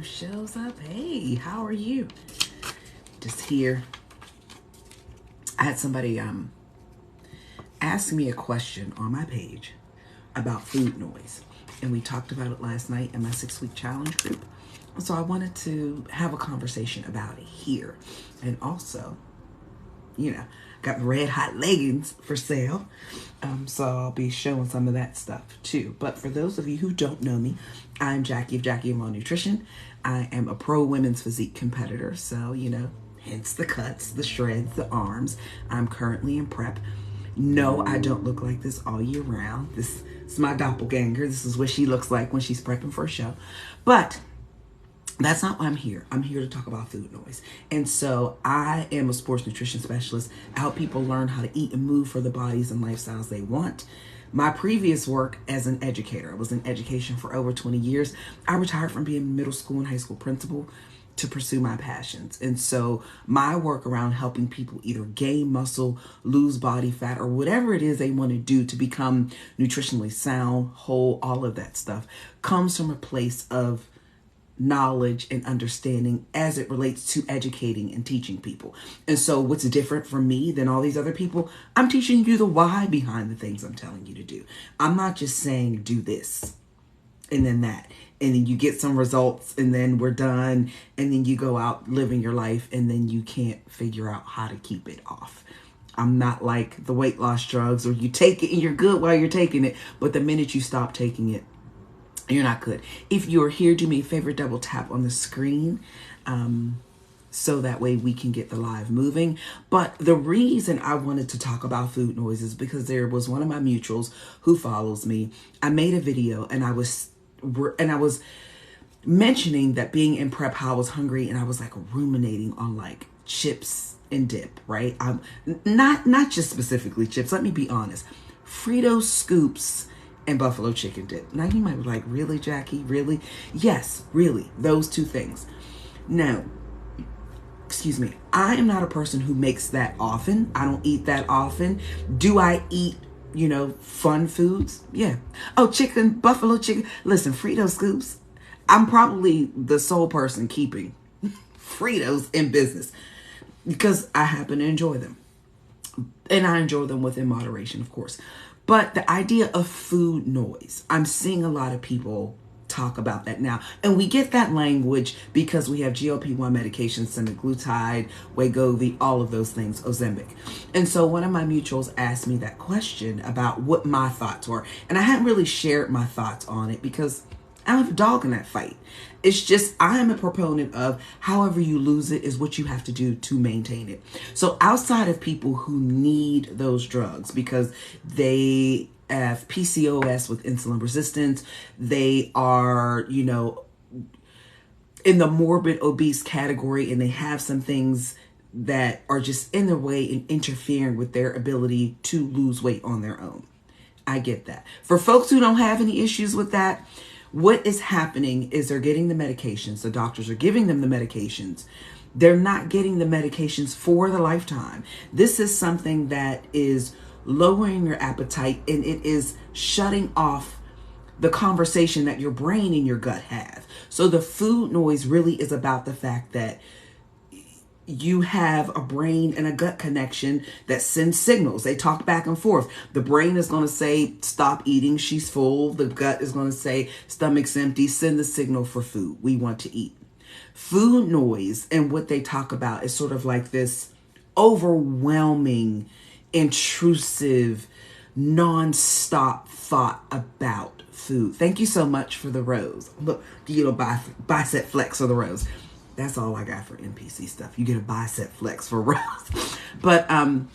who shows up. Hey, how are you? Just here. I had somebody ask me a question on my page about food noise. And we talked about it last night in my 6-week challenge group. So I wanted to have a conversation about it here. And also, got red hot leggings for sale. So I'll be showing some of that stuff too. But for those of you who don't know me, I'm Jackie of Jackie and Raw Nutrition. I am a pro women's physique competitor. So, hence the cuts, the shreds, the arms. I'm currently in prep. No, I don't look like this all year round. This is my doppelganger. This is what she looks like when she's prepping for a show. But that's not why I'm here. I'm here to talk about food noise. And so I am a sports nutrition specialist. I help people learn how to eat and move for the bodies and lifestyles they want. My previous work as an educator, I was in education for over 20 years. I retired from being middle school and high school principal to pursue my passions. And so my work around helping people either gain muscle, lose body fat, or whatever it is they want to do to become nutritionally sound, whole, all of that stuff comes from a place of knowledge and understanding as it relates to educating and teaching people. And so what's different from me than all these other people, I'm teaching you the why behind the things I'm telling you to do. I'm not just saying do this and then that, and then you get some results and then we're done, and then you go out living your life and then you can't figure out how to keep it off. I'm not like the weight loss drugs where you take it and you're good while you're taking it, but the minute you stop taking it, you're not good. If you're here, do me a favor, double tap on the screen so that way we can get the live moving. But the reason I wanted to talk about food noise is because there was one of my mutuals who follows me. I made a video and I was mentioning that being in prep, how I was hungry, and I was like ruminating on like chips and dip, right? Not just specifically chips. Let me be honest. Frito scoops and buffalo chicken dip. Now you might be like, really, Jackie? Really? Yes, really. Those two things. Now, excuse me, I am not a person who makes that often. I don't eat that often. Do I eat, fun foods? Yeah. Oh, chicken, buffalo chicken. Listen, Frito scoops. I'm probably the sole person keeping Fritos in business because I happen to enjoy them. And I enjoy them within moderation, of course. But the idea of food noise, I'm seeing a lot of people talk about that now. And we get that language because we have GLP-1 medications, semaglutide, Wegovy, all of those things, Ozempic. And so one of my mutuals asked me that question about what my thoughts were. And I hadn't really shared my thoughts on it because I don't have a dog in that fight. It's just, I am a proponent of however you lose it is what you have to do to maintain it. So outside of people who need those drugs because they have PCOS with insulin resistance, they are, in the morbid obese category, and they have some things that are just in their way and interfering with their ability to lose weight on their own. I get that. For folks who don't have any issues with that, what is happening is they're getting the medications. The doctors are giving them the medications. They're not getting the medications for the lifetime. This is something that is lowering your appetite, and it is shutting off the conversation that your brain and your gut have. So the food noise really is about the fact that you have a brain and a gut connection that sends signals. They talk back and forth. The brain is going to say, stop eating, she's full. The gut is going to say, stomach's empty, send the signal for food. We want to eat. Food noise and what they talk about is sort of like this overwhelming, intrusive, non-stop thought about food. Thank you so much for the rose. Look, bicep flex for the rose. That's all I got for NPC stuff. You get a bicep flex for rose. But, and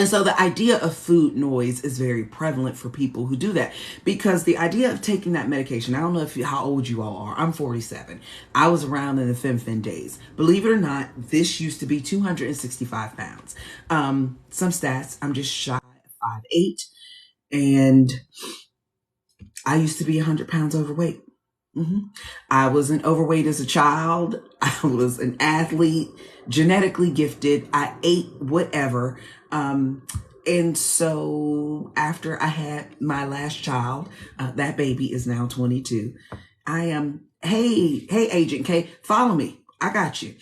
so the idea of food noise is very prevalent for people who do that, because the idea of taking that medication, I don't know how old you all are. I'm 47. I was around in the FemFin days. Believe it or not, this used to be 265 pounds. Some stats, I'm just shy of 5'8", and I used to be 100 pounds overweight. I wasn't overweight as a child. I was an athlete, genetically gifted. I ate whatever. And so after I had my last child, that baby is now 22. I hey, Agent K, follow me. I got you.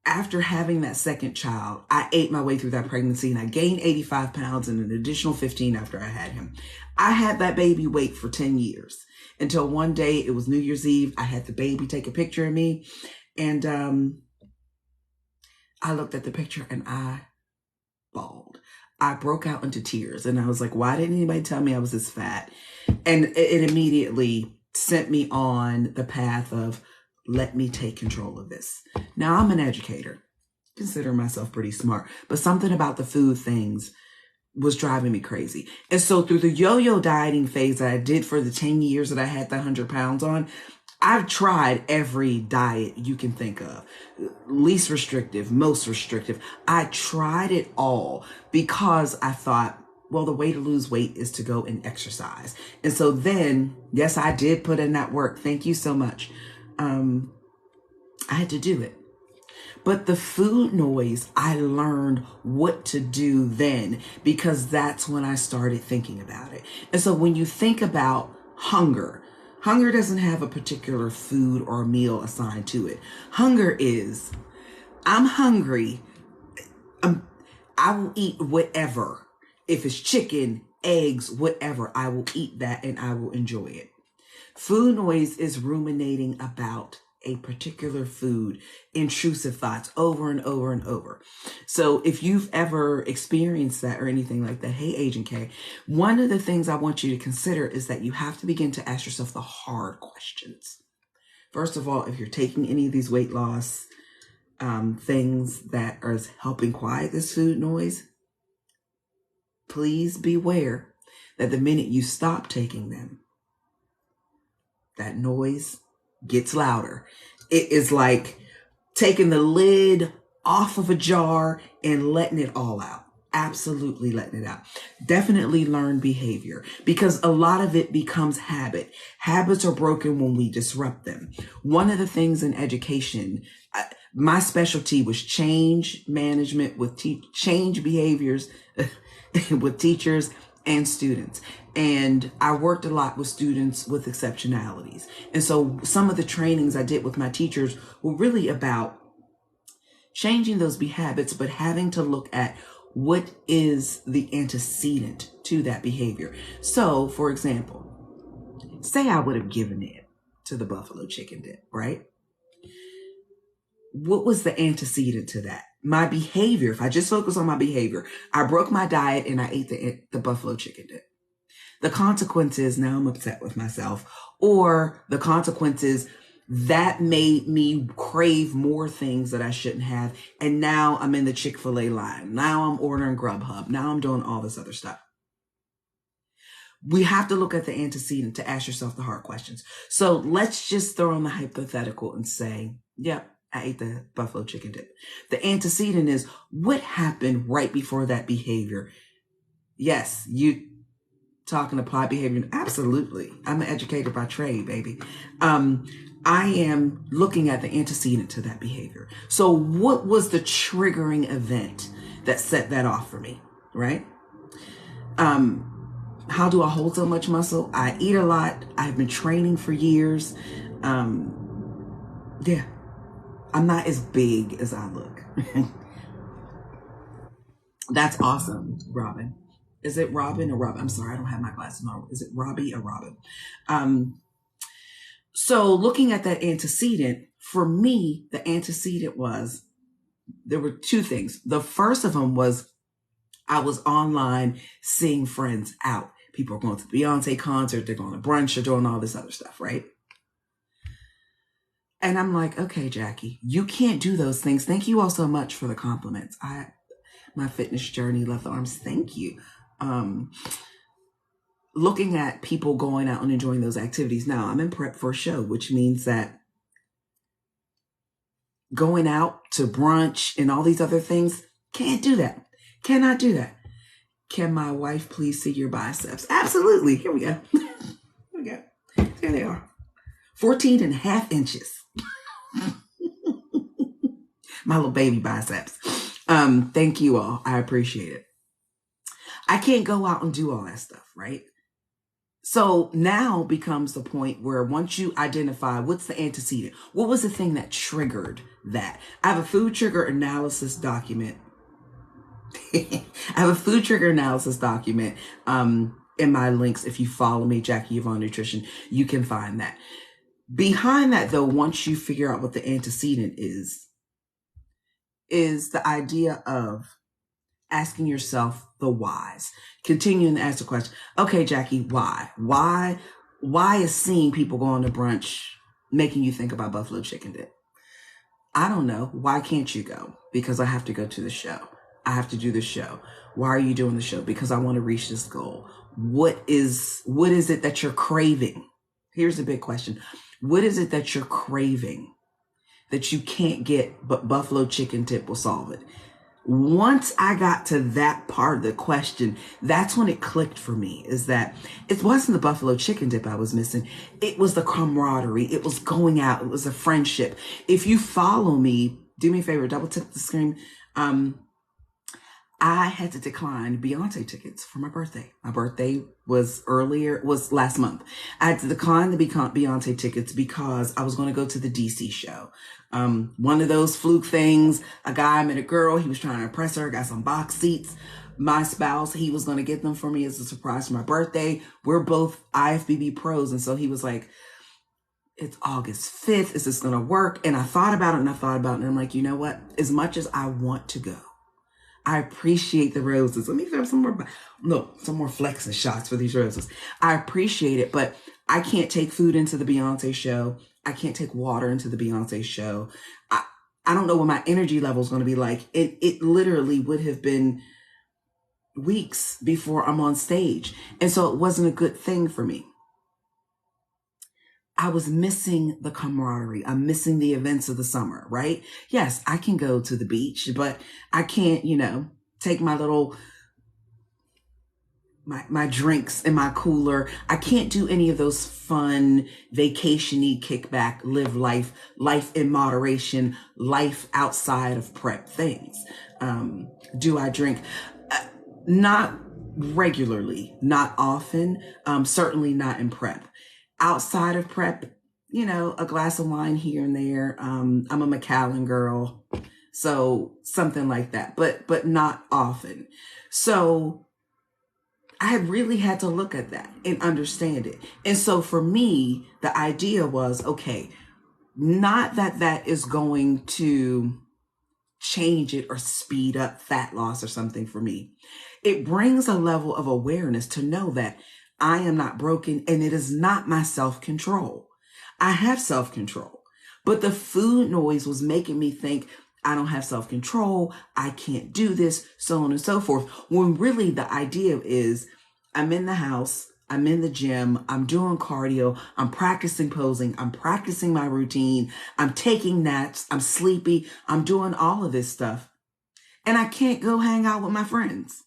After having that second child, I ate my way through that pregnancy and I gained 85 pounds and an additional 15 after I had him. I had that baby wait for 10 years until one day, it was New Year's Eve. I had the baby take a picture of me, and I looked at the picture and I bawled. I broke out into tears and I was like, why didn't anybody tell me I was this fat? And it immediately sent me on the path of, let me take control of this. Now, I'm an educator, consider myself pretty smart, but something about the food things was driving me crazy. And so through the yo-yo dieting phase that I did for the 10 years that I had the 100 pounds on, I've tried every diet you can think of. Least restrictive, most restrictive. I tried it all because I thought, well, the way to lose weight is to go and exercise. And so then, yes, I did put in that work. Thank you so much. I had to do it. But the food noise, I learned what to do then, because that's when I started thinking about it. And so when you think about hunger doesn't have a particular food or meal assigned to it. Hunger is, I'm hungry. I will eat whatever. If it's chicken, eggs, whatever, I will eat that and I will enjoy it. Food noise is ruminating about a particular food, intrusive thoughts over and over and over. So if you've ever experienced that or anything like that, hey, Agent K, one of the things I want you to consider is that you have to begin to ask yourself the hard questions. First of all, if you're taking any of these weight loss things that are helping quiet this food noise, please beware that the minute you stop taking them, that noise gets louder. It is like taking the lid off of a jar and letting it all out. Absolutely letting it out. Definitely learn behavior, because a lot of it becomes habit. Habits are broken when we disrupt them. One of the things in education, my specialty was change management with change behaviors with teachers and students. And I worked a lot with students with exceptionalities. And so some of the trainings I did with my teachers were really about changing those habits, but having to look at what is the antecedent to that behavior. So, for example, say I would have given in to the buffalo chicken dip, right? What was the antecedent to that? My behavior. If I just focus on my behavior, I broke my diet and I ate the buffalo chicken dip. The consequences, now I'm upset with myself, or the consequences that made me crave more things that I shouldn't have. And now I'm in the Chick-fil-A line. Now I'm ordering Grubhub. Now I'm doing all this other stuff. We have to look at the antecedent to ask yourself the hard questions. So let's just throw in the hypothetical and say, yep, I ate the buffalo chicken dip. The antecedent is what happened right before that behavior. Yes, you talking applied behavior. Absolutely. I'm an educator by trade, baby. I am looking at the antecedent to that behavior. So what was the triggering event that set that off for me, right? How do I hold so much muscle? I eat a lot. I've been training for years. Yeah, I'm not as big as I look. That's awesome, Robin. Is it Robin or Robin? I'm sorry, I don't have my glasses on. Is it Robbie or Robin? So looking at that antecedent, for me, the antecedent was, there were two things. The first of them was I was online seeing friends out. People are going to the Beyonce concert, they're going to brunch, they're doing all this other stuff, right? And I'm like, okay, Jackie, you can't do those things. Thank you all so much for the compliments. My fitness journey, left arms, thank you. Looking at people going out and enjoying those activities. Now I'm in prep for a show, which means that going out to brunch and all these other things, can't do that. Cannot do that. Can my wife please see your biceps? Absolutely. Here we go. Here we go. There they are. 14 and a half inches. My little baby biceps. Thank you all. I appreciate it. I can't go out and do all that stuff, right? So now becomes the point where once you identify what's the antecedent, what was the thing that triggered that? I have a food trigger analysis document. I have a food trigger analysis document in my links. If you follow me, Jackie Yvonne Nutrition, you can find that. Behind that, though, once you figure out what the antecedent is the idea of asking yourself the whys. Continuing to ask the question, okay, Jackie, why? Why is seeing people going to brunch making you think about buffalo chicken dip? I don't know. Why can't you go? Because I have to go to the show. I have to do the show. Why are you doing the show? Because I want to reach this goal. What is it that you're craving? Here's the big question. What is it that you're craving that you can't get, but buffalo chicken dip will solve it? Once I got to that part of the question, that's when it clicked for me, is that it wasn't the buffalo chicken dip I was missing. It was the camaraderie. It was going out. It was a friendship. If you follow me, do me a favor, double tap the screen. I had to decline Beyonce tickets for my birthday. My birthday was last month. I had to decline the Beyonce tickets because I was going to go to the DC show. One of those fluke things, a guy met a girl, he was trying to impress her, got some box seats. My spouse, he was going to get them for me as a surprise for my birthday. We're both IFBB pros. And so he was like, it's August 5th. Is this going to work? And I thought about it and and I'm like, you know what? As much as I want to go, I appreciate the roses. Let me have some more flexing shots for these roses. I appreciate it, but I can't take food into the Beyonce show. I can't take water into the Beyonce show. I don't know what my energy level is going to be like. It literally would have been weeks before I'm on stage. And so it wasn't a good thing for me. I was missing the camaraderie. I'm missing the events of the summer, right? Yes, I can go to the beach, but I can't, take my little, my drinks in my cooler. I can't do any of those fun, vacation-y, kickback, live life in moderation, life outside of prep things. Do I drink? Not regularly, not often, certainly not in prep. Outside of prep, a glass of wine here and there. I'm a Macallan girl, so something like that, but not often. So I really had to look at that and understand it. And so for me, the idea was, okay, not that is going to change it or speed up fat loss or something for me. It brings a level of awareness to know that I am not broken and it is not my self-control. I have self-control, but the food noise was making me think I don't have self-control. I can't do this, so on and so forth. When really the idea is I'm in the house, I'm in the gym, I'm doing cardio, I'm practicing posing, I'm practicing my routine, I'm taking naps, I'm sleepy, I'm doing all of this stuff, and I can't go hang out with my friends.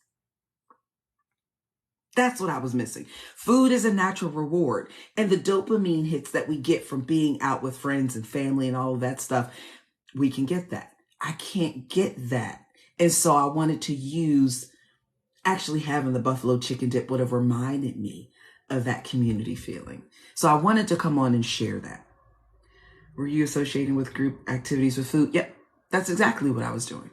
That's what I was missing. Food is a natural reward, and the dopamine hits that we get from being out with friends and family and all of that stuff, we can get that. I can't get that. And so I wanted to use actually having the buffalo chicken dip would have reminded me of that community feeling. So I wanted to come on and share that. Were you associating with group activities with food? Yep, that's exactly what I was doing.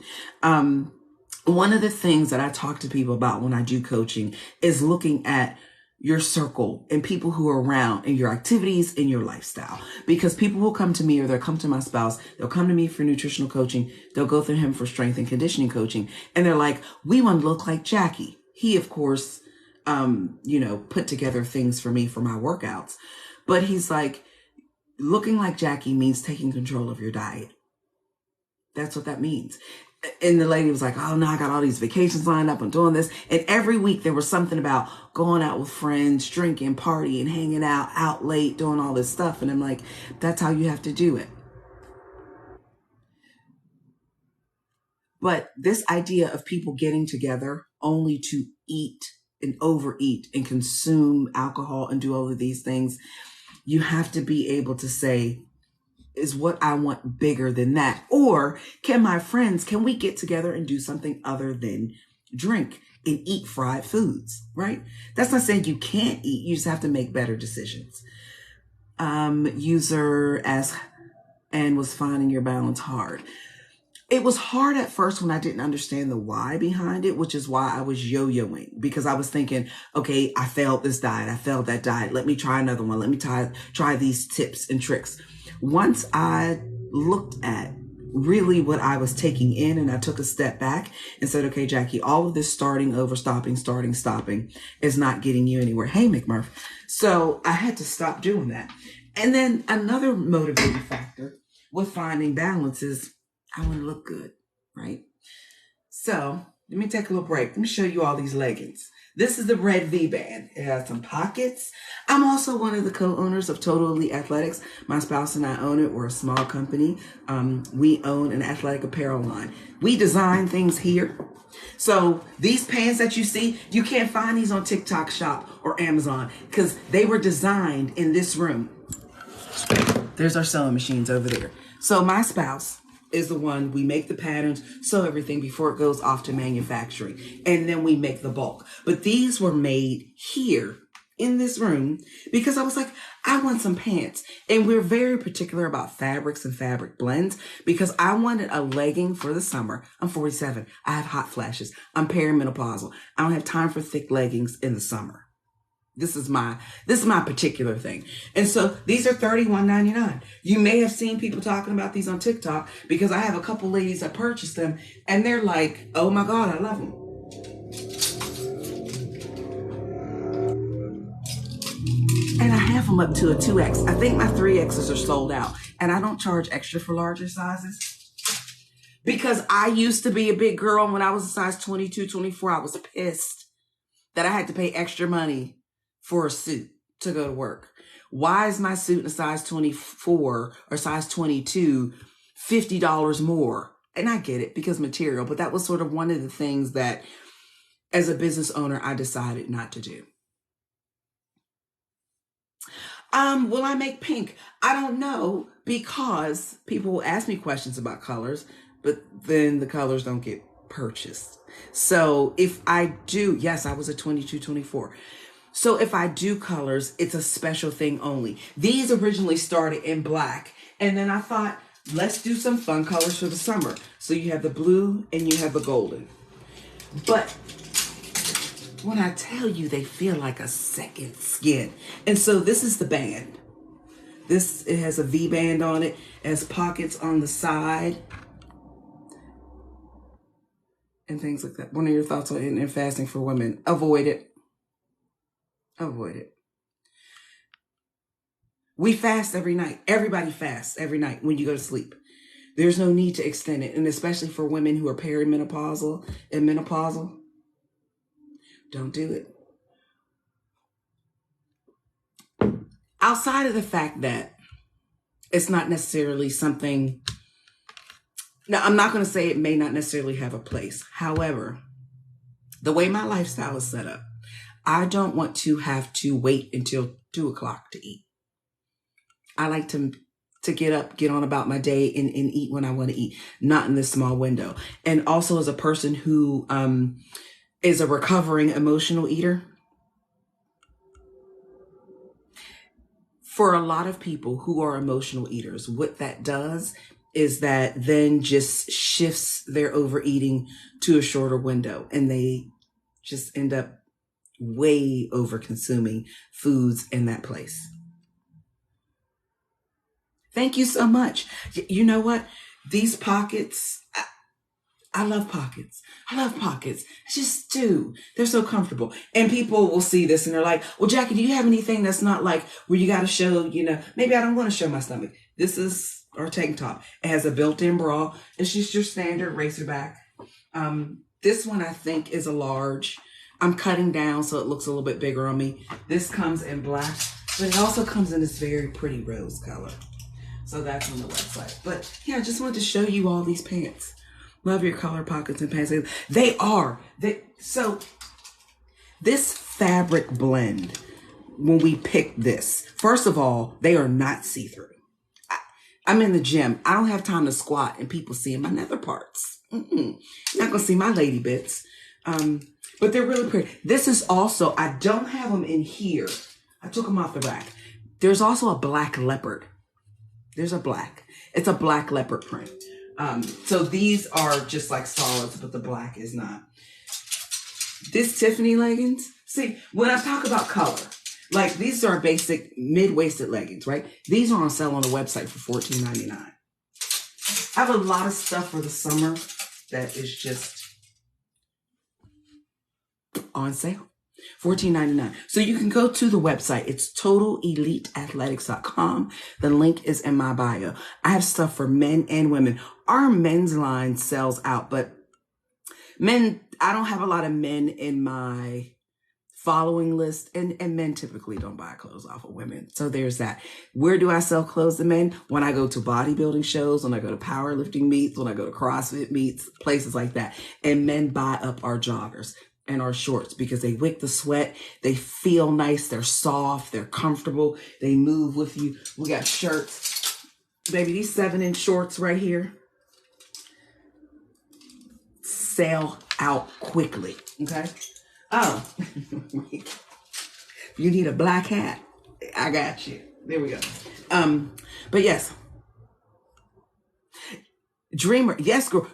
One of the things that I talk to people about when I do coaching is looking at your circle and people who are around and your activities and your lifestyle. Because people will come to me or they'll come to my spouse, they'll come to me for nutritional coaching, they'll go through him for strength and conditioning coaching, and they're like, we want to look like Jackie. He, of course, put together things for me for my workouts. But he's like, looking like Jackie means taking control of your diet. That's what that means. And the lady was like, oh no, I got all these vacations lined up. I'm doing this. And every week there was something about going out with friends, drinking, partying, hanging out late, doing all this stuff. And I'm like, that's how you have to do it. But this idea of people getting together only to eat and overeat and consume alcohol and do all of these things, you have to be able to say, is what I want bigger than that? Or can we get together and do something other than drink? and eat fried foods, right? That's not saying you can't eat. You just have to make better decisions. User asks, and was finding your balance hard. It was hard at first when I didn't understand the why behind it, which is why I was yo-yoing, because I was thinking, okay, I failed this diet. I failed that diet. Let me try another one. Let me try these tips and tricks. Once I looked at really what I was taking in and I took a step back and said, okay, Jackie, all of this starting over, stopping is not getting you anywhere. Hey, McMurph. So I had to stop doing that. And then another motivating factor with finding balance is I want to look good, right? So let me take a little break. Let me show you all these leggings. This is the red V-band. It has some pockets. I'm also one of the co-owners of Total Elite Athletics. My spouse and I own it. We're a small company. We own an athletic apparel line. We design things here. So these pants that you see, you can't find these on TikTok Shop or Amazon because they were designed in this room. There's our sewing machines over there. So my spouse is the one, we make the patterns, sew everything before it goes off to manufacturing. And then we make the bulk. But these were made here in this room because I was like, I want some pants. And we're very particular about fabrics and fabric blends because I wanted a legging for the summer. I'm 47. I have hot flashes. I'm perimenopausal. I don't have time for thick leggings in the summer. This is my particular thing. And so these are $31.99. You may have seen people talking about these on TikTok because I have a couple ladies that purchased them and they're like, oh my God, I love them. And I have them up to a 2X. I think my 3Xs are sold out. And I don't charge extra for larger sizes because I used to be a big girl. And when I was a size 22, 24, I was pissed that I had to pay extra money for a suit to go to work. Why is my suit in a size 24 or size 22 $50 more? And I get it because material, but that was sort of one of the things that as a business owner, I decided not to do. Will I make pink? I don't know because people will ask me questions about colors, but then the colors don't get purchased. So if I do, yes, I was a 22, 24. So if I do colors, it's a special thing only. These originally started in black. And then I thought, let's do some fun colors for the summer. So you have the blue and you have the golden. But when I tell you, they feel like a second skin. And so this is the band. It has a V-band on it. It has pockets on the side. And things like that. What are your thoughts on intermittent fasting for women? Avoid it. Avoid it. We fast every night. Everybody fasts every night when you go to sleep. There's no need to extend it. And especially for women who are perimenopausal and menopausal, don't do it. Outside of the fact that it's not necessarily something, now I'm not going to say it may not necessarily have a place. However, the way my lifestyle is set up, I don't want to have to wait until 2 o'clock to eat. I like to get up, get on about my day and eat when I want to eat, not in this small window. And also as a person who is a recovering emotional eater, for a lot of people who are emotional eaters, what that does is that then just shifts their overeating to a shorter window and they just end up way over consuming foods in that place. Thank you so much. You know what? These pockets, I love pockets. I love pockets. I just do. They're so comfortable. And people will see this and they're like, well, Jackie, do you have anything that's not like where you got to show, maybe I don't want to show my stomach. This is our tank top. It has a built-in bra. It's just your standard racerback. This one I think is a large. I'm cutting down so it looks a little bit bigger on me. This comes in black, but it also comes in this very pretty rose color. So that's on the website. But yeah, I just wanted to show you all these pants. Love your color pockets and pants. So this fabric blend, when we picked this, first of all, they are not see-through. I'm in the gym. I don't have time to squat and people seeing my nether parts. Not gonna see my lady bits. But they're really pretty. This is also, I don't have them in here. I took them off the rack. There's also a black leopard. There's a black. It's a black leopard print. So these are just like solids, but the black is not. This Tiffany leggings. See, when I talk about color, like these are basic mid-waisted leggings, right? These are on sale on the website for $14.99. I have a lot of stuff for the summer that is just on sale. $14.99. So you can go to the website. It's totaleliteathletics.com. The link is in my bio. I have stuff for men and women. Our men's line sells out, but men, I don't have a lot of men in my following list, and men typically don't buy clothes off of women. So there's that. Where do I sell clothes to men? When I go to bodybuilding shows, when I go to powerlifting meets, when I go to CrossFit meets, places like that. And men buy up our joggers and our shorts because they wick the sweat. They feel nice. They're soft. They're comfortable. They move with you. We got shirts. Baby, these 7-inch shorts right here sell out quickly. Okay. Oh, you need a black hat. I got you. There we go. But yes. Dreamer. Yes, girl.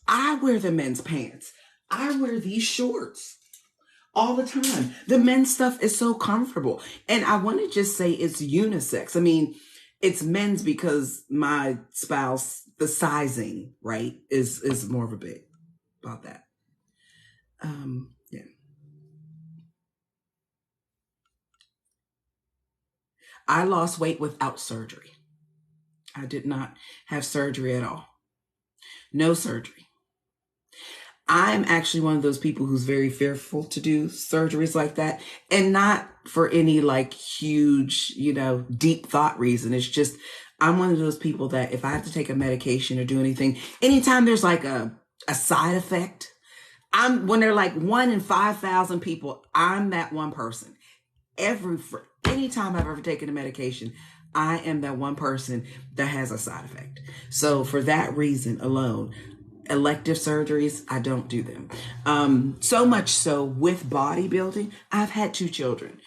I wear the men's pants. I wear these shorts all the time. The men's stuff is so comfortable. And I want to just say it's unisex. I mean, it's men's because my spouse, the sizing, right, is more of a big about that. Yeah. I lost weight without surgery. I did not have surgery at all. No surgery. I'm actually one of those people who's very fearful to do surgeries like that, and not for any like huge, deep thought reason. It's just, I'm one of those people that if I have to take a medication or do anything, anytime there's like a side effect, when they're like 1 in 5,000 people, I'm that one person. Anytime I've ever taken a medication, I am that one person that has a side effect. So for that reason alone, elective surgeries, I don't do them. So much so with bodybuilding, I've had 2 children.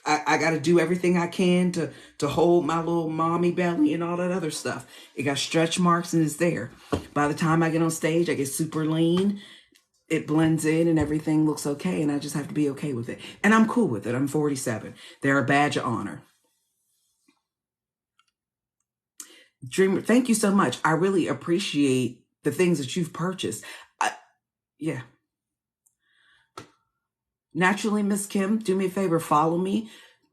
I got to do everything I can to hold my little mommy belly and all that other stuff. It got stretch marks and it's there. By the time I get on stage, I get super lean. It blends in and everything looks okay. And I just have to be okay with it. And I'm cool with it. I'm 47. They're a badge of honor. Dreamer, thank you so much. I really appreciate the things that you've purchased. Yeah. Naturally, Miss Kim, do me a favor, follow me.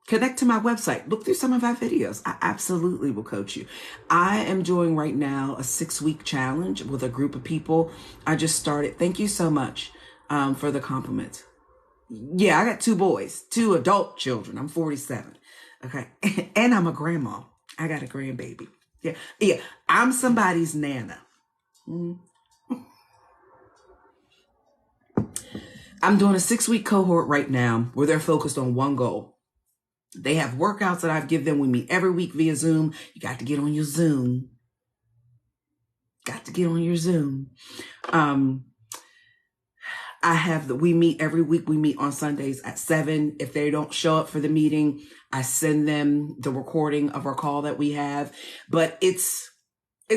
Connect to my website. Look through some of our videos. I absolutely will coach you. I am doing right now a 6-week challenge with a group of people. I just started. Thank you so much for the compliment. Yeah, I got 2 boys, 2 adult children. I'm 47. Okay. And I'm a grandma. I got a grandbaby. Yeah. I'm somebody's nana. I'm doing a 6-week cohort right now where they're focused on one goal. They have workouts that I've given them. We meet every week via Zoom. You got to get on your Zoom. We meet every week. We meet on Sundays at 7. If they don't show up for the meeting, I send them the recording of our call that we have. But it's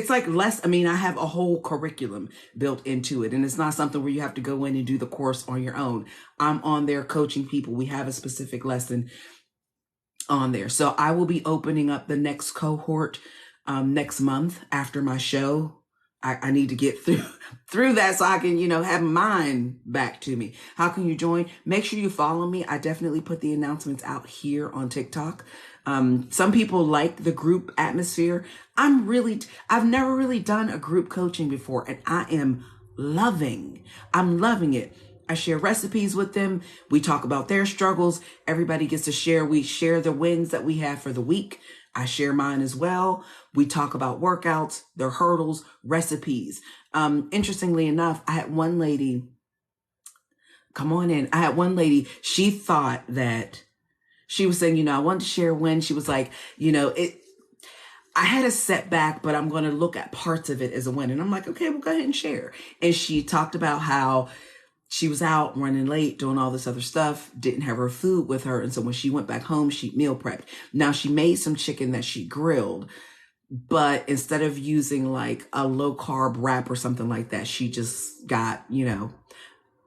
like less. I mean, I have a whole curriculum built into it. And it's not something where you have to go in and do the course on your own. I'm on there coaching people. We have a specific lesson on there. So I will be opening up the next cohort next month after my show. I need to get through that so I can, have mine back to me. How can you join? Make sure you follow me. I definitely put the announcements out here on TikTok. Some people like the group atmosphere. I've never really done a group coaching before, and I'm loving it. I share recipes with them. We talk about their struggles. Everybody gets to share. We share the wins that we have for the week. I share mine as well. We talk about workouts, their hurdles, recipes. Interestingly enough, I had one lady, she thought that she was saying, I wanted to share a win. She was like, I had a setback, but I'm going to look at parts of it as a win. And I'm like, okay, well, go ahead and share. And she talked about how she was out running late, doing all this other stuff, didn't have her food with her. And so when she went back home, she meal prepped. Now she made some chicken that she grilled, but instead of using like a low carb wrap or something like that, she just got,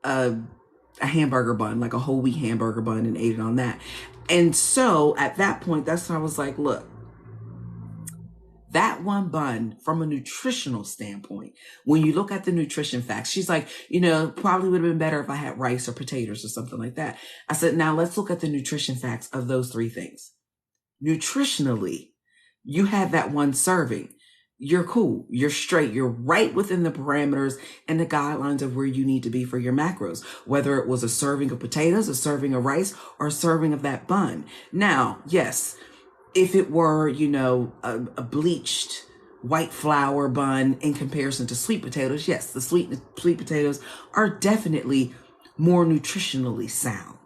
a hamburger bun, like a whole wheat hamburger bun, and ate it on that. And so at that point, that's when I was like, look, that one bun from a nutritional standpoint, when you look at the nutrition facts, she's like, probably would have been better if I had rice or potatoes or something like that. I said, now let's look at the nutrition facts of those three things. Nutritionally, you had that one serving. You're cool. You're straight. You're right within the parameters and the guidelines of where you need to be for your macros, whether it was a serving of potatoes, a serving of rice, or a serving of that bun. Now, yes, if it were, a bleached white flour bun in comparison to sweet potatoes, yes, the sweet potatoes are definitely more nutritionally sound.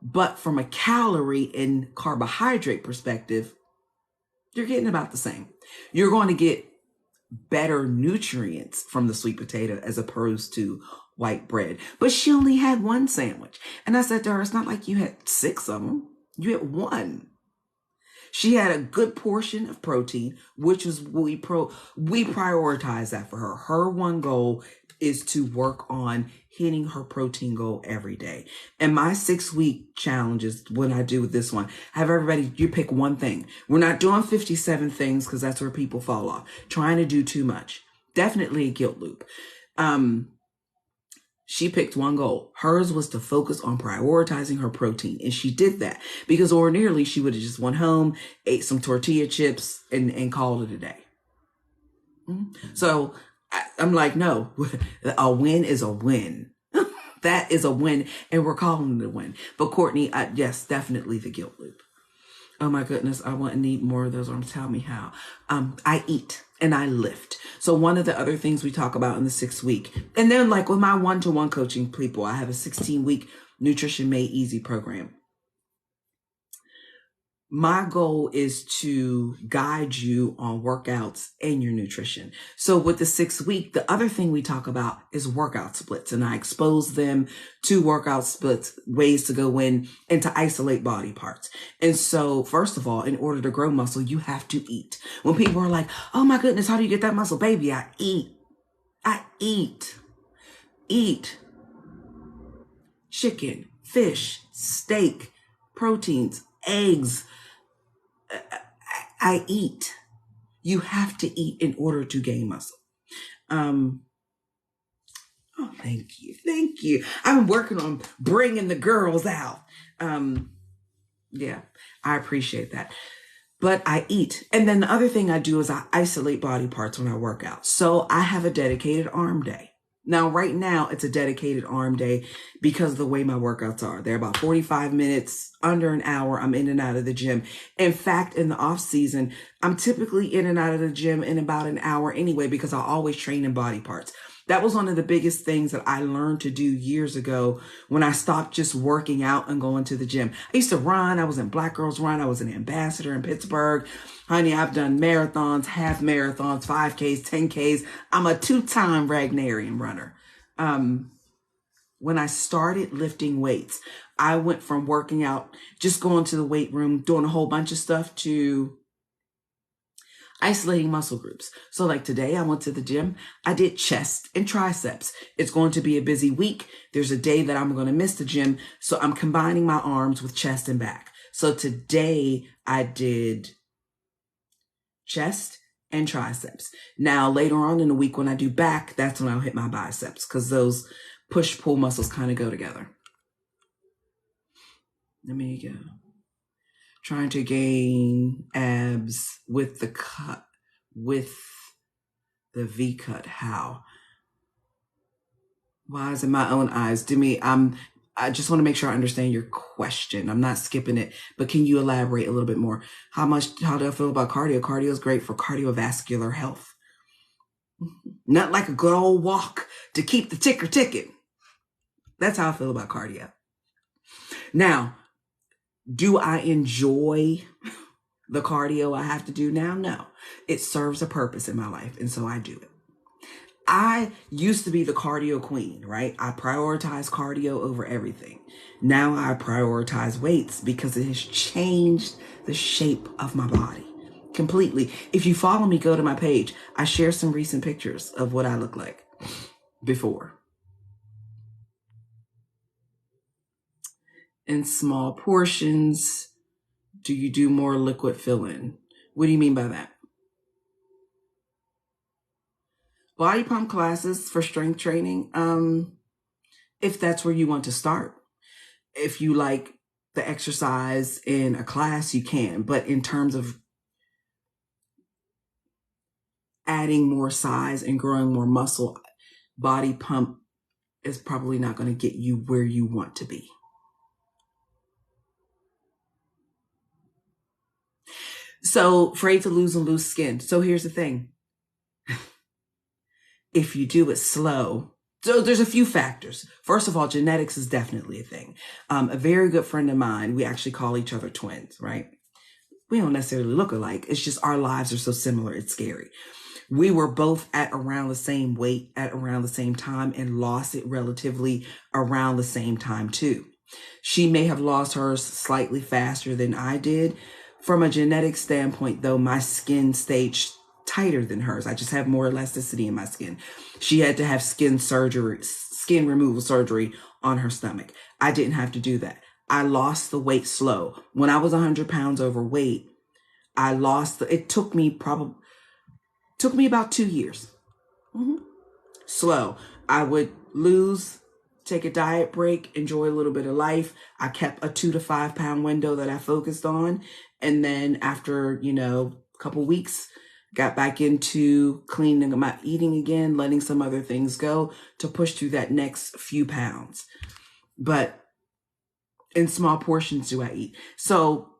But from a calorie and carbohydrate perspective, you're getting about the same. You're going to get better nutrients from the sweet potato as opposed to white bread. But she only had one sandwich. And I said to her, it's not like you had 6 of them. You had one. She had a good portion of protein, which was we prioritize that for her. Her one goal is to work on hitting her protein goal every day. And my 6-week challenges, when I do with this one, have everybody, you pick one thing. We're not doing 57 things because that's where people fall off. Trying to do too much. Definitely a guilt loop. She picked one goal. Hers was to focus on prioritizing her protein. And she did that because ordinarily she would have just went home, ate some tortilla chips and called it a day. So I'm like, no, a win is a win. That is a win. And we're calling it a win. But Courtney, yes, definitely the guilt loop. Oh my goodness, I want to need more of those arms. Tell me how. I eat and I lift. So one of the other things we talk about in the 6th week, and then like with my one-to-one coaching people, I have a 16-week Nutrition Made Easy program. My goal is to guide you on workouts and your nutrition. So with the 6th week, the other thing we talk about is workout splits, and I expose them to workout splits, ways to go in and to isolate body parts. And so first of all, in order to grow muscle, you have to eat. When people are like, oh my goodness, how do you get that muscle? Baby, I eat chicken, fish, steak, proteins, eggs. I eat. You have to eat in order to gain muscle. Oh, thank you. Thank you. I'm working on bringing the girls out. Yeah, I appreciate that. But I eat. And then the other thing I do is I isolate body parts when I work out. So I have a dedicated arm day. Now, right now, it's a dedicated arm day because of the way my workouts are. They're about 45 minutes, under an hour. I'm in and out of the gym. In fact, in the off season, I'm typically in and out of the gym in about an hour anyway, because I always train in body parts. That was one of the biggest things that I learned to do years ago when I stopped just working out and going to the gym. I used to run. I was in Black Girls Run. I was an ambassador in Pittsburgh. Honey, I've done marathons, half marathons, 5Ks, 10Ks. I'm a 2-time Wagnerian runner. When I started lifting weights, I went from working out, just going to the weight room, doing a whole bunch of stuff, to isolating muscle groups. So like today I went to the gym. I did chest and triceps. It's going to be a busy week. There's a day that I'm going to miss the gym. So I'm combining my arms with chest and back. So today I did chest and triceps. Now later on in the week when I do back, that's when I'll hit my biceps, because those push-pull muscles kind of go together. Let me go. Trying to gain abs with the cut, with the V cut. How? Why is it my own eyes? I just want to make sure I understand your question. I'm not skipping it, but can you elaborate a little bit more? How do I feel about cardio? Cardio is great for cardiovascular health. Not like a good old walk to keep the ticker ticking. That's how I feel about cardio. Now, do I enjoy the cardio I have to do now? No. It serves a purpose in my life, and so I do it. I used to be the cardio queen, right? I prioritize cardio over everything. Now I prioritize weights because it has changed the shape of my body completely. If you follow me, go to my page. I share some recent pictures of what I look like before. In small portions, do you do more liquid fill-in? What do you mean by that? Body pump classes for strength training, if that's where you want to start. If you like the exercise in a class, you can. But in terms of adding more size and growing more muscle, body pump is probably not going to get you where you want to be. So, afraid to lose and lose skin. So here's the thing. If you do it slow, so there's a few factors. First of all, genetics is definitely a thing. A very good friend of mine, we actually call each other twins, right? We don't necessarily look alike. It's just our lives are so similar. It's scary. We were both at around the same weight at around the same time and lost it relatively around the same time too. She may have lost hers slightly faster than I did. From a genetic standpoint, though, my skin stayed tighter than hers. I just have more elasticity in my skin. She had to have skin removal surgery on her stomach. I didn't have to do that. I lost the weight slow. When I was 100 pounds overweight, it took me about 2 years. Slow. I would lose, take a diet break, enjoy a little bit of life. I kept a 2 to 5 pound window that I focused on. And then after, a couple weeks, got back into cleaning up my eating again, letting some other things go to push through that next few pounds. But in small portions do I eat. So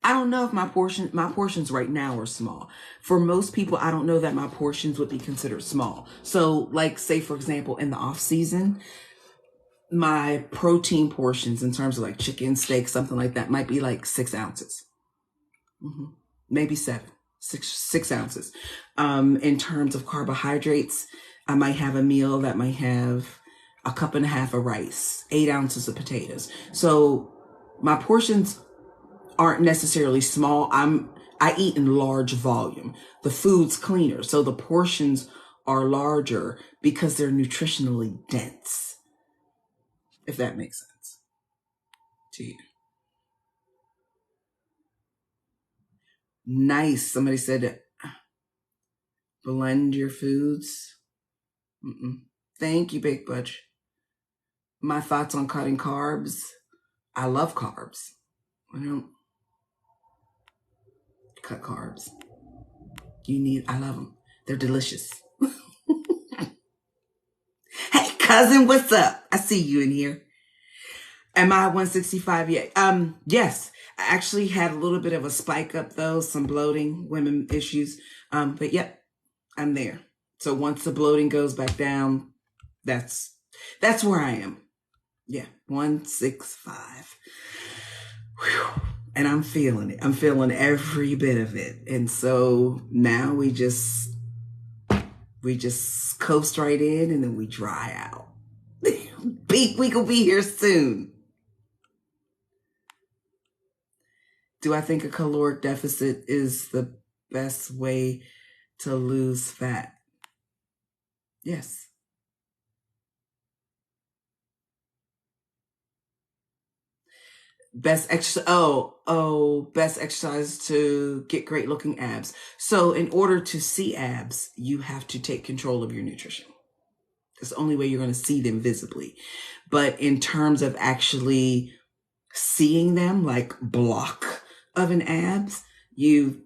I don't know if my portions right now are small. For most people, I don't know that my portions would be considered small. So like, say, for example, in the off season, my protein portions in terms of like chicken, steak, something like that might be like 6 ounces. Maybe 6 ounces. In terms of carbohydrates, I might have a meal that might have a cup and a half of rice, 8 ounces of potatoes. So my portions aren't necessarily small. I eat in large volume. The food's cleaner, so the portions are larger because they're nutritionally dense. If that makes sense to you. Nice. Somebody said blend your foods. Thank you, Big Butch. My thoughts on cutting carbs. I love carbs. I don't cut carbs. I love them. They're delicious. Hey, cousin, what's up? I see you in here. Am I 165 yet? Yes. I actually had a little bit of a spike up though, some bloating, women issues. But yep, I'm there. So once the bloating goes back down, that's where I am. Yeah, 165. Whew. And I'm feeling it. I'm feeling every bit of it. And so now we just coast right in and then we dry out. We could be here soon. Do I think a caloric deficit is the best way to lose fat? Yes. Best exercise to get great looking abs. So in order to see abs, you have to take control of your nutrition. That's the only way you're going to see them visibly. But in terms of actually seeing them, like block of an abs, you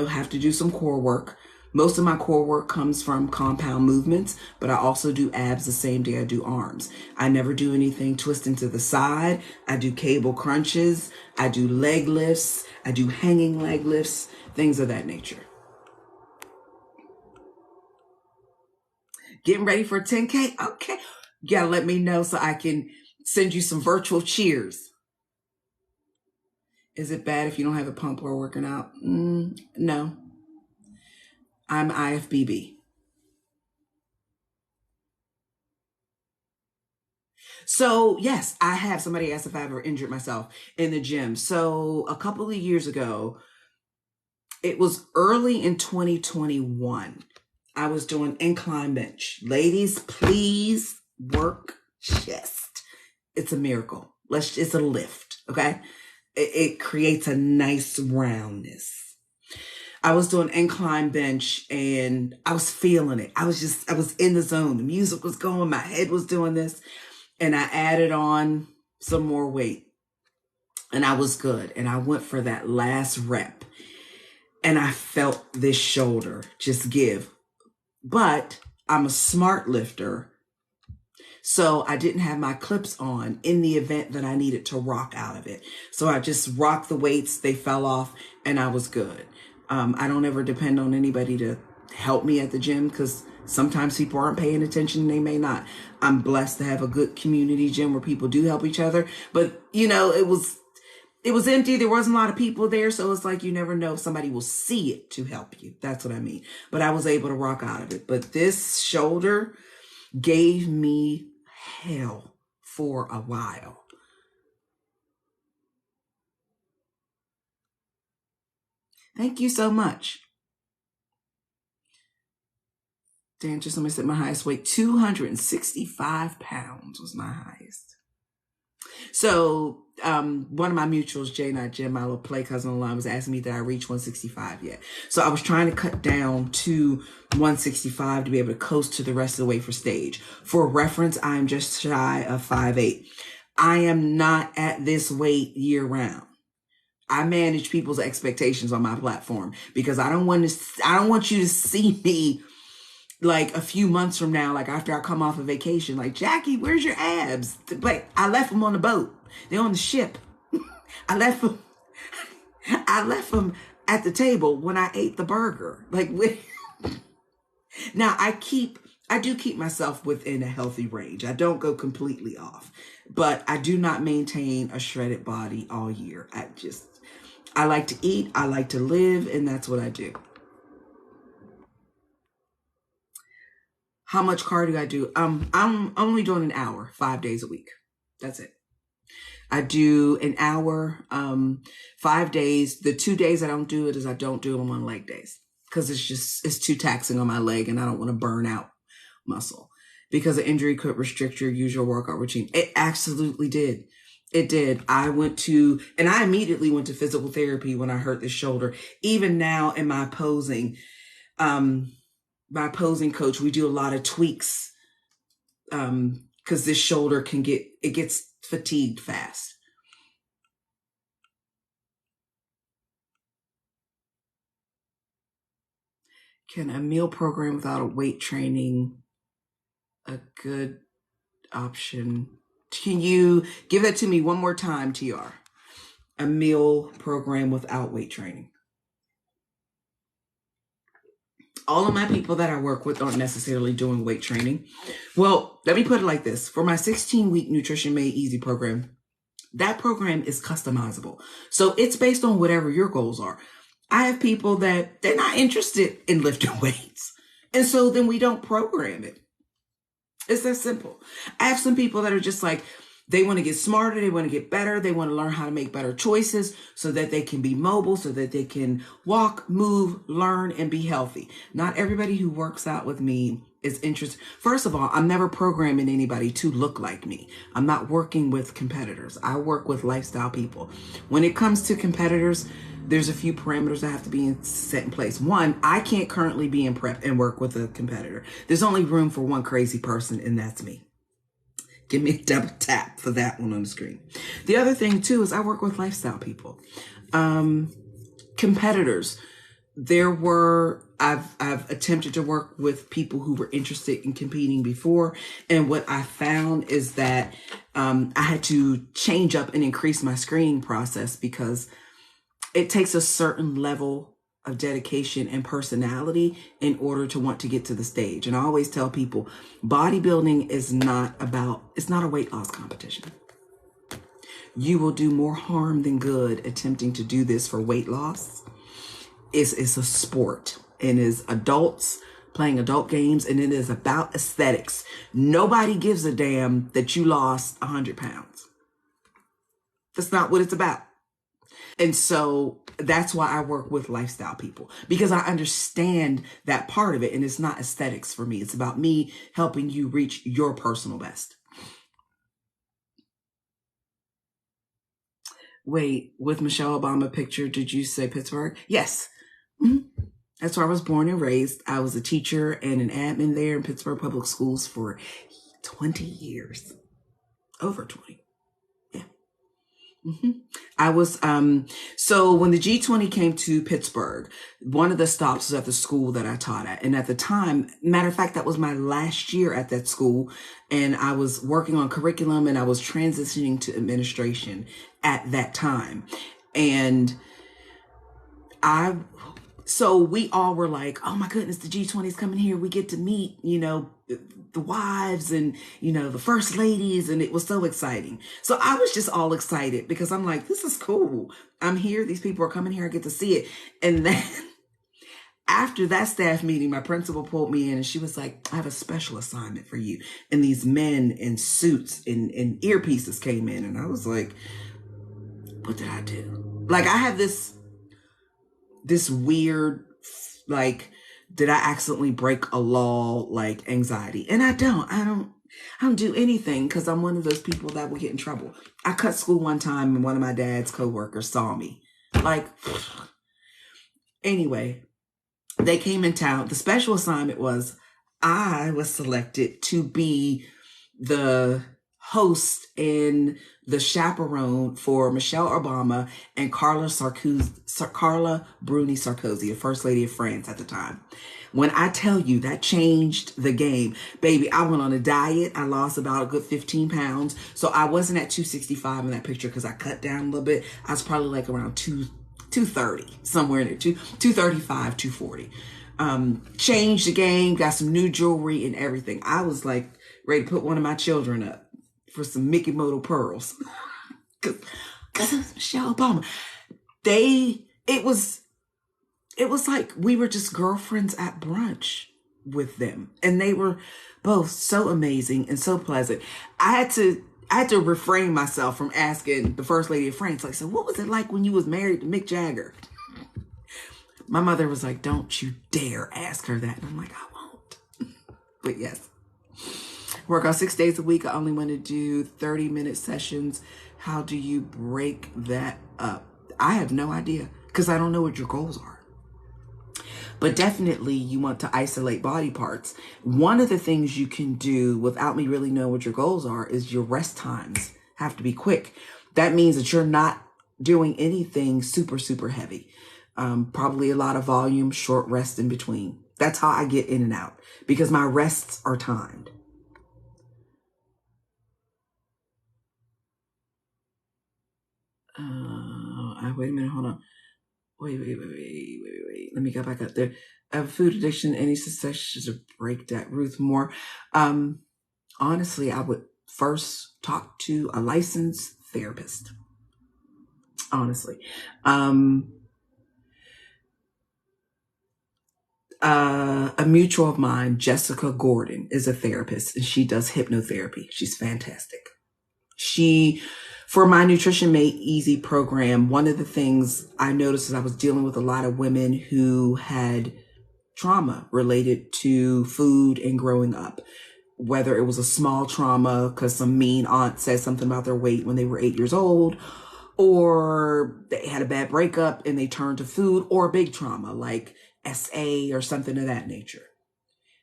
have to do some core work. Most of my core work comes from compound movements, but I also do abs the same day I do arms. I never do anything twisting to the side. I do cable crunches. I do leg lifts. I do hanging leg lifts, things of that nature. Getting ready for 10K? Okay. You gotta let me know so I can send you some virtual cheers. Is it bad if you don't have a pump while working out? No. I'm IFBB. So yes, I have. Somebody asked if I ever injured myself in the gym. So a couple of years ago, it was early in 2021. I was doing incline bench. Ladies, please work chest. It's a miracle. It's a lift. Okay. It creates a nice roundness. I was doing incline bench and I was feeling it. I was in the zone. The music was going. My head was doing this. And I added on some more weight and I was good. And I went for that last rep and I felt this shoulder just give. But I'm a smart lifter. So I didn't have my clips on in the event that I needed to rock out of it. So I just rocked the weights. They fell off and I was good. I don't ever depend on anybody to help me at the gym because sometimes people aren't paying attention and they may not. I'm blessed to have a good community gym where people do help each other. But, it was empty. There wasn't a lot of people there. So it's like you never know if somebody will see it to help you. That's what I mean. But I was able to rock out of it. But this shoulder gave me hell for a while. Thank you so much. Dan, just somebody said my highest weight, 265 pounds was my highest. So one of my mutuals, Jim, my little play cousin online, was asking me, did I reach 165 yet? So I was trying to cut down to 165 to be able to coast to the rest of the way for stage. For reference, I'm just shy of 5'8". I am not at this weight year round. I manage people's expectations on my platform because I don't want you to see me like a few months from now, like after I come off a vacation, like, Jackie, where's your abs? Like, I left them on the boat. They're on the ship. I left them at the table when I ate the burger. Like, now I do keep myself within a healthy range. I don't go completely off, but I do not maintain a shredded body all year. I like to eat, I like to live, and that's what I do. How much cardio I do? I'm only doing an hour, 5 days a week. That's it. I do an hour, 5 days. The 2 days I don't do it is I don't do them on leg days because it's too taxing on my leg and I don't want to burn out muscle because an injury could restrict your usual workout routine. It absolutely did. It did. I immediately went to physical therapy when I hurt this shoulder. Even now in my posing, my posing coach, we do a lot of tweaks because this shoulder gets fatigued fast. Can a meal program without a weight training a good option? Can you give that to me one more time, TR? A meal program without weight training. All of my people that I work with aren't necessarily doing weight training. Well, let me put it like this. For my 16-week Nutrition Made Easy program, that program is customizable. So it's based on whatever your goals are. I have people that they're not interested in lifting weights. And so then we don't program it. It's that simple. I have some people that are just like, they want to get smarter. They want to get better. They want to learn how to make better choices so that they can be mobile, so that they can walk, move, learn, and be healthy. Not everybody who works out with me is interested. First of all, I'm never programming anybody to look like me. I'm not working with competitors. I work with lifestyle people. When it comes to competitors, there's a few parameters that have to be set in place. One, I can't currently be in prep and work with a competitor. There's only room for one crazy person, and that's me. Give me a double tap for that one on the screen. The other thing too is I work with lifestyle people, competitors. I've attempted to work with people who were interested in competing before. And what I found is that, I had to change up and increase my screening process because it takes a certain level of dedication and personality in order to want to get to the stage. And I always tell people, bodybuilding is it's not a weight loss competition. You will do more harm than good attempting to do this for weight loss. It's a sport, and as adults, playing adult games, and it is about aesthetics. Nobody gives a damn that you lost 100 pounds. That's not what it's about. And so that's why I work with lifestyle people, because I understand that part of it. And it's not aesthetics for me. It's about me helping you reach your personal best. Wait, with Michelle Obama picture, did you say Pittsburgh? Yes. Mm-hmm. That's where I was born and raised. I was a teacher and an admin there in Pittsburgh Public Schools for 20 years. Over 20. Yeah. Mm-hmm. I was, so when the G20 came to Pittsburgh, one of the stops was at the school that I taught at. And at the time, matter of fact, that was my last year at that school. And I was working on curriculum and I was transitioning to administration at that time. And so we all were like, oh my goodness, the G20 is coming here. We get to meet, the wives and, the first ladies. And it was so exciting. So I was just all excited because I'm like, this is cool. I'm here. These people are coming here. I get to see it. And then after that staff meeting, my principal pulled me in and she was like, I have a special assignment for you. And these men in suits and earpieces came in. And I was like, what did I do? Like, I have this weird, like, did I accidentally break a law, like, anxiety? And I don't do anything because I'm one of those people that will get in trouble. I cut school one time and one of my dad's coworkers saw me. Like, anyway, they came in town. The special assignment was I was selected to be the host and the chaperone for Michelle Obama and Carla Bruni Sarkozy, the First Lady of France at the time. When I tell you that changed the game, baby, I went on a diet. I lost about a good 15 pounds. So I wasn't at 265 in that picture because I cut down a little bit. I was probably like around 230, somewhere in there, 235, 240. Changed the game, got some new jewelry and everything. I was like ready to put one of my children up for some Mickey Moto pearls. Cause it was Michelle Obama. It was like we were just girlfriends at brunch with them. And they were both so amazing and so pleasant. I had to refrain myself from asking the First Lady of France, like, so what was it like when you was married to Mick Jagger? My mother was like, don't you dare ask her that. And I'm like, I won't. But yes. Work out 6 days a week. I only want to do 30-minute sessions. How do you break that up? I have no idea because I don't know what your goals are. But definitely you want to isolate body parts. One of the things you can do without me really knowing what your goals are is your rest times have to be quick. That means that you're not doing anything super, super heavy. Probably a lot of volume, short rest in between. That's how I get in and out because my rests are timed. Wait a minute, hold on. Wait. Let me go back up there. I have food addiction, any suggestions to break that, Ruth Moore? Honestly, I would first talk to a licensed therapist. Honestly. A mutual of mine, Jessica Gordon, is a therapist and she does hypnotherapy. She's fantastic. For my Nutrition Made Easy program, one of the things I noticed is I was dealing with a lot of women who had trauma related to food and growing up. Whether it was a small trauma because some mean aunt said something about their weight when they were 8 years old, or they had a bad breakup and they turned to food, or a big trauma like SA or something of that nature.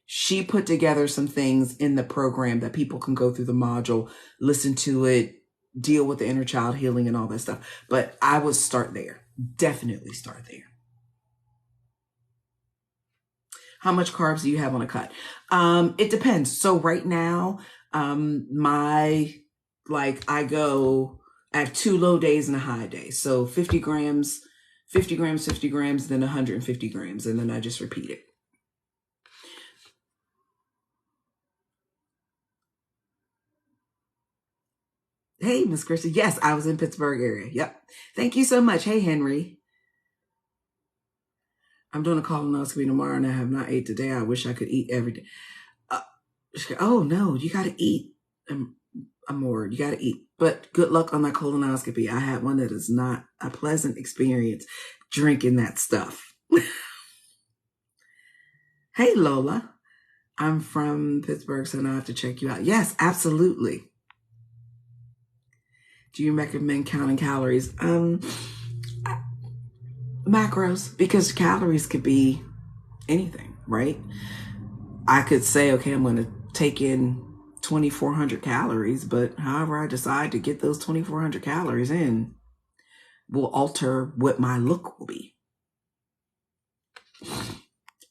She put together some things in the program that people can go through the module, listen to it, deal with the inner child healing and all that stuff. But I would start there. Definitely start there. How much carbs do you have on a cut? It depends. So right now, I have 2 low days and a high day. So 50 grams, then 150 grams. And then I just repeat it. Hey, Miss Christy. Yes, I was in Pittsburgh area. Yep. Thank you so much. Hey, Henry. I'm doing a colonoscopy tomorrow and I have not ate today. I wish I could eat every day. Oh no, you got to eat. Amor, you got to eat. But good luck on that colonoscopy. I had one that is not a pleasant experience drinking that stuff. Hey, Lola. I'm from Pittsburgh, so now I have to check you out. Yes, absolutely. Do you recommend counting calories? Macros, because calories could be anything, right? I could say, okay, I'm going to take in 2,400 calories, but however I decide to get those 2,400 calories in will alter what my look will be.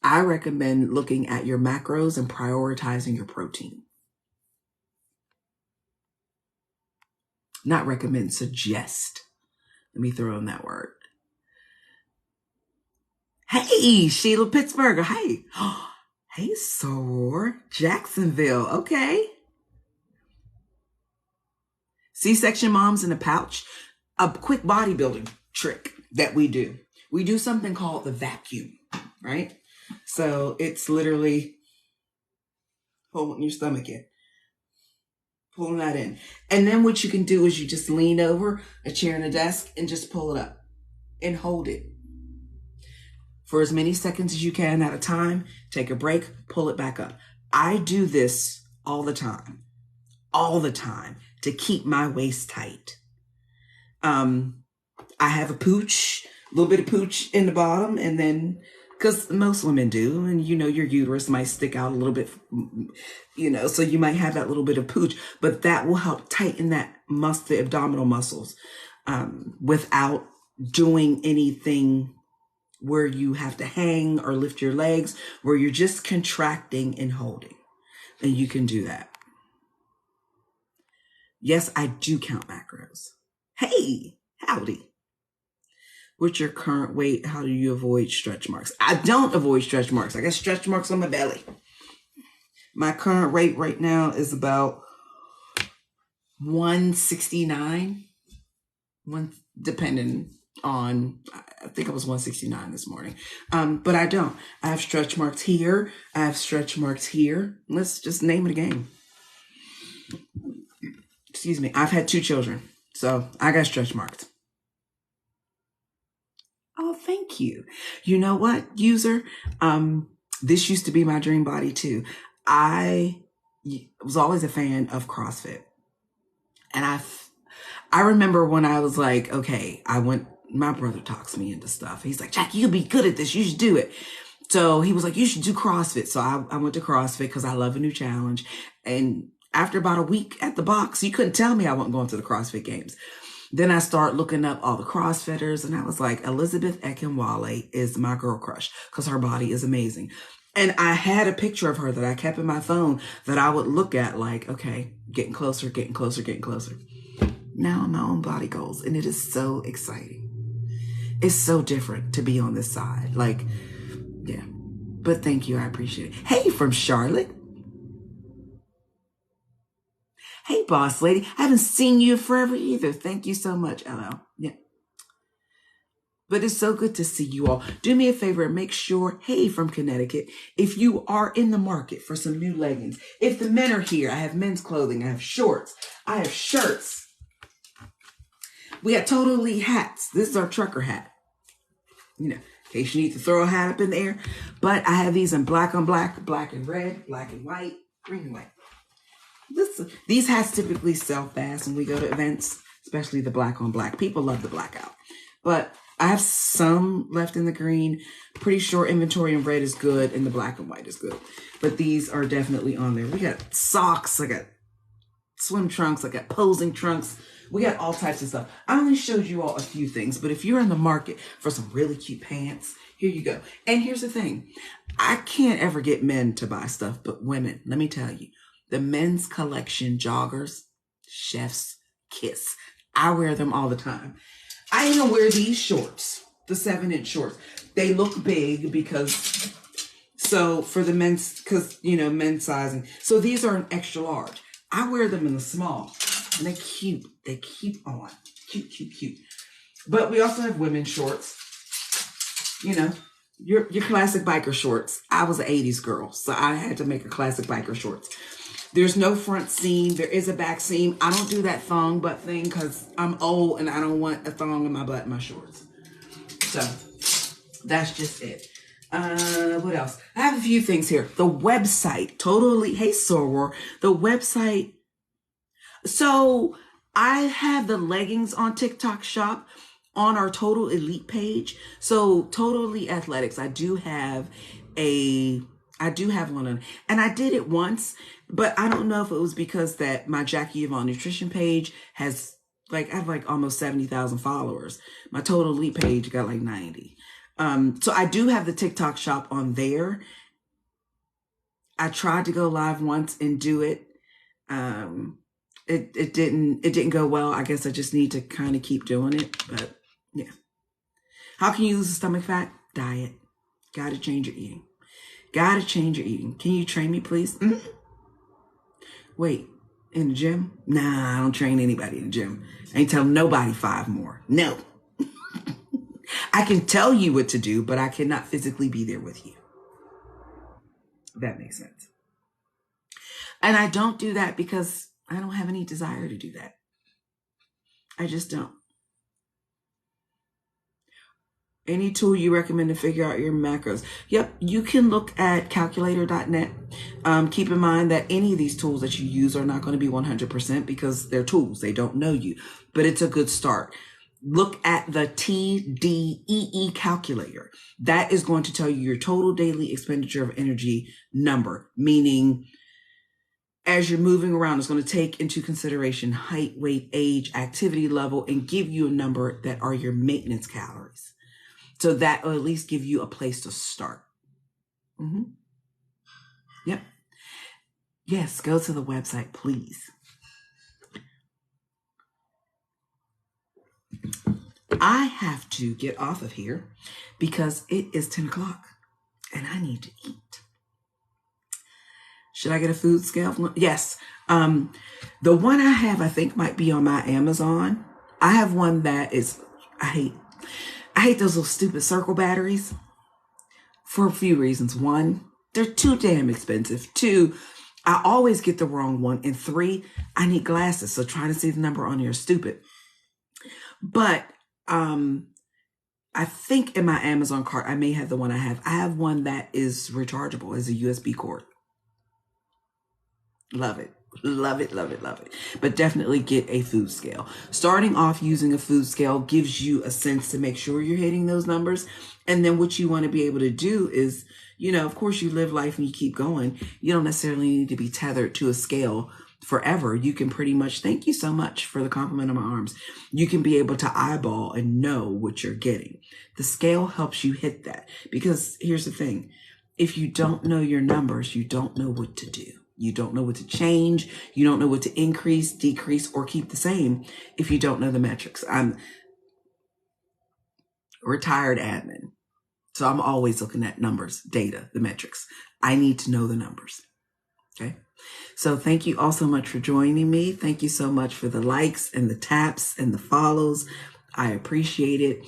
I recommend looking at your macros and prioritizing your protein. Not recommend, suggest. Let me throw in that word. Hey, Sheila Pittsburgher. Hey. Hey, Soror. Jacksonville. Okay. C-section moms in a pouch. A quick bodybuilding trick that we do. We do something called the vacuum, right? So it's literally holding your stomach in, pulling that in. And then what you can do is you just lean over a chair and a desk and just pull it up and hold it for as many seconds as you can at a time. Take a break, pull it back up. I do this all the time to keep my waist tight. I have a pooch, a little bit of pooch in the bottom, and then, because most women do, and your uterus might stick out a little bit, so you might have that little bit of pooch, but that will help tighten the abdominal muscles, without doing anything where you have to hang or lift your legs, where you're just contracting and holding. And you can do that. Yes, I do count macros. Hey, howdy. What's your current weight? How do you avoid stretch marks? I don't avoid stretch marks. I got stretch marks on my belly. My current weight right now is about 169. Depending on, I think I was 169 this morning. But I don't. I have stretch marks here. I have stretch marks here. Let's just name it a game. Excuse me. I've had 2 children, so I got stretch marks. Oh, thank you. You know what, user? This used to be my dream body too. I was always a fan of CrossFit. And I remember when I was like, okay, my brother talks me into stuff. He's like, Jackie, you'll be good at this. You should do it. So he was like, you should do CrossFit. So I went to CrossFit because I love a new challenge. And after about a week at the box, you couldn't tell me I wasn't going to the CrossFit Games. Then I started looking up all the CrossFitters, and I was like, Elizabeth Ekinwale is my girl crush because her body is amazing. And I had a picture of her that I kept in my phone that I would look at like, okay, getting closer, getting closer, getting closer. Now I'm my own body goals, and it is so exciting. It's so different to be on this side. Like, yeah. But thank you. I appreciate it. Hey, from Charlotte. Hey, boss lady. I haven't seen you forever either. Thank you so much, LL. Yeah. But it's so good to see you all. Do me a favor and make sure, hey, from Connecticut, if you are in the market for some new leggings, if the men are here, I have men's clothing, I have shorts, I have shirts. We got Total Elite hats. This is our trucker hat. In case you need to throw a hat up in the air. But I have these in black on black, black and red, black and white, green and white. These hats typically sell fast when we go to events, especially the black on black. People love the blackout. But I have some left in the green. Pretty sure inventory in red is good and the black and white is good. But these are definitely on there. We got socks. I got swim trunks. I got posing trunks. We got all types of stuff. I only showed you all a few things, but if you're in the market for some really cute pants, here you go. And here's the thing. I can't ever get men to buy stuff, but women, let me tell you, the men's collection joggers, chef's kiss. I wear them all the time. I even wear these shorts, the 7-inch shorts. They look big because, so for the men's, because, men's sizing. So these are an extra large. I wear them in the small, and they're cute. They keep on. Cute, cute, cute. But we also have women's shorts, Your classic biker shorts. I was an 80s girl, so I had to make a classic biker shorts. There's no front seam. There is a back seam. I don't do that thong butt thing because I'm old and I don't want a thong in my butt in my shorts. So that's just it. What else? I have a few things here. The website, totally. Hey, Soror. The website. So I have the leggings on TikTok shop on our Total Elite page. So Total Elite Athletics, I do have one on, and I did it once, but I don't know if it was because that my Jackie Yvonne Nutrition page has I have almost 70,000 followers. My Total Elite page got 90. So I do have the TikTok shop on there. I tried to go live once and do it. It didn't go well. I guess I just need to kind of keep doing it, but yeah. How can you lose the stomach fat? Diet. Gotta change your eating. Gotta change your eating. Can you train me, please? Mm-hmm. Wait, in the gym? Nah, I don't train anybody in the gym. I ain't tell nobody 5 more. No. I can tell you what to do, but I cannot physically be there with you. That makes sense. And I don't do that because I don't have any desire to do that. I just don't. Any tool you recommend to figure out your macros? Yep, you can look at calculator.net. Keep in mind that any of these tools that you use are not going to be 100% because they're tools. They don't know you, but it's a good start. Look at the TDEE calculator. That is going to tell you your total daily expenditure of energy number, meaning as you're moving around, it's going to take into consideration height, weight, age, activity level, and give you a number that are your maintenance calories. So that will at least give you a place to start. Mm-hmm. Yep. Yes, go to the website, please. I have to get off of here because it is 10 o'clock and I need to eat. Should I get a food scale? Yes. The one I have, I think might be on my Amazon. I have one that is, I hate those little stupid circle batteries for a few reasons. 1, they're too damn expensive. 2, I always get the wrong one. And 3, I need glasses. So trying to see the number on here is stupid. But I think in my Amazon cart, I may have the one I have. I have one that is rechargeable as a USB cord. Love it. Love it, love it, love it. But definitely get a food scale. Starting off using a food scale gives you a sense to make sure you're hitting those numbers. And then what you want to be able to do is, of course you live life and you keep going. You don't necessarily need to be tethered to a scale forever. You can pretty much, thank you so much for the compliment on my arms. You can be able to eyeball and know what you're getting. The scale helps you hit that because here's the thing. If you don't know your numbers, you don't know what to do. You don't know what to change. You don't know what to increase, decrease, or keep the same if you don't know the metrics. I'm a retired admin, so I'm always looking at numbers, data, the metrics. I need to know the numbers. Okay. So thank you all so much for joining me. Thank you so much for the likes and the taps and the follows. I appreciate it.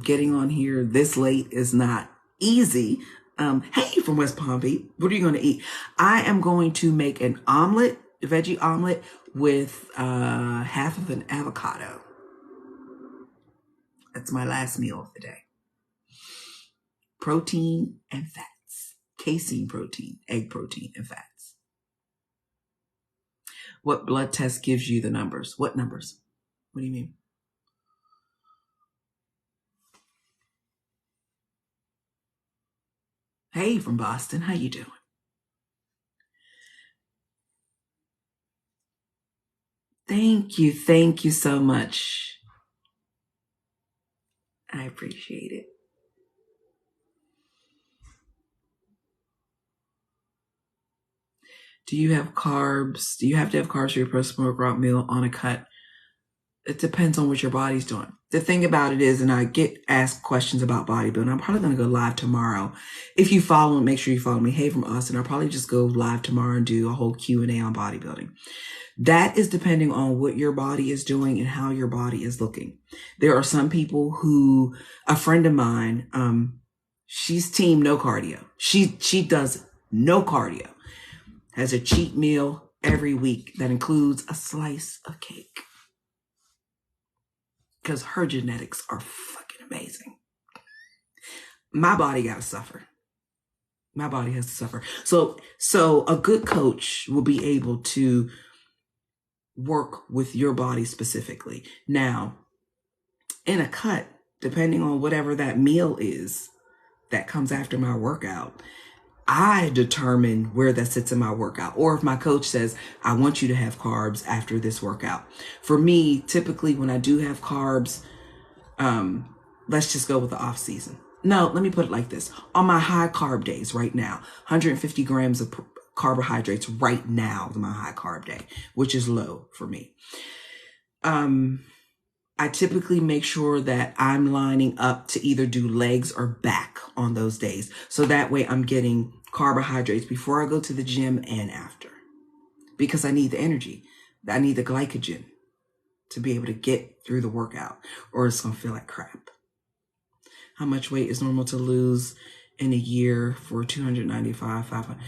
Getting on here this late is not easy. Hey, from West Palm Beach, what are you going to eat? I am going to make an omelet, a veggie omelet with half of an avocado. That's my last meal of the day. Protein and fats. Casein protein, egg protein, and fats. What blood test gives you the numbers? What numbers? What do you mean? Hey, from Boston, how you doing? Thank you so much. I appreciate it. Do you have carbs? Do you have to have carbs for your post-smoke raw meal on a cut? It depends on what your body's doing. The thing about it is, and I get asked questions about bodybuilding. I'm probably going to go live tomorrow. If you follow, make sure you follow me. Hey, from Austin. I'll probably just go live tomorrow and do a whole Q&A on bodybuilding. That is depending on what your body is doing and how your body is looking. There are some people who, a friend of mine, She's team no cardio. She does no cardio. Has a cheat meal every week that includes a slice of cake. Because her genetics are fucking amazing. My body gotta suffer. My body has to suffer. So a good coach will be able to work with your body specifically. Now, in a cut, depending on whatever that meal is that comes after my workout, I determine where that sits in my workout. Or if my coach says, I want you to have carbs after this workout. For me, typically when I do have carbs, let's just go with the off season. No, let me put it like this. On my high carb days right now, 150 grams of carbohydrates right now is my high carb day, which is low for me. I typically make sure that I'm lining up to either do legs or back on those days. So that way I'm getting carbohydrates before I go to the gym and after. Because I need the energy. I need the glycogen to be able to get through the workout, or it's going to feel like crap. How much weight is normal to lose in a year for 295, 500?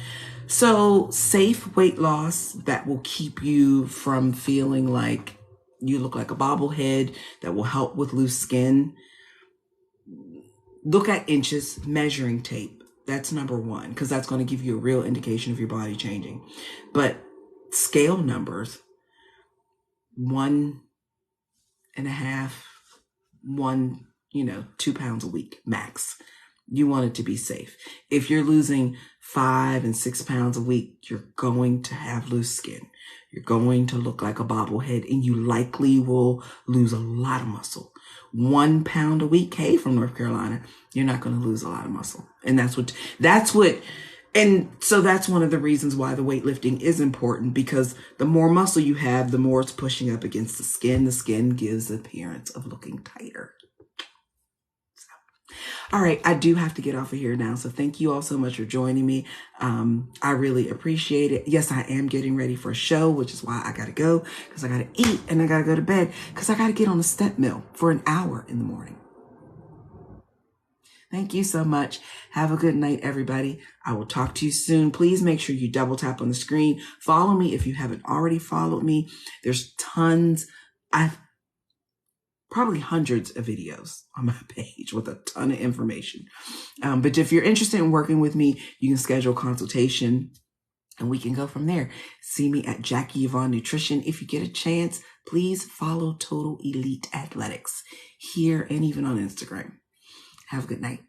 So safe weight loss that will keep you from feeling like you look like a bobblehead, that will help with loose skin. Look at inches, measuring tape. That's number one, because that's going to give you a real indication of your body changing. But scale numbers, 1.5, 2 pounds a week max. You want it to be safe. If you're losing 5 and 6 pounds a week, you're going to have loose skin. You're going to look like a bobblehead, and you likely will lose a lot of muscle. 1 pound a week, hey, from North Carolina, you're not going to lose a lot of muscle. And and so that's one of the reasons why the weightlifting is important, because the more muscle you have, the more it's pushing up against the skin. The skin gives the appearance of looking tighter. All right, I do have to get off of here now. So thank you all so much for joining me. I really appreciate it. Yes, I am getting ready for a show, which is why I got to go, because I got to eat and I got to go to bed, because I got to get on the step mill for an hour in the morning. Thank you so much. Have a good night, everybody. I will talk to you soon. Please make sure you double tap on the screen. Follow me if you haven't already followed me. There's tons. I've probably hundreds of videos on my page with a ton of information. But if you're interested in working with me, you can schedule a consultation and we can go from there. See me at Jackie Yvonne Nutrition. If you get a chance, please follow Total Elite Athletics here and even on Instagram. Have a good night.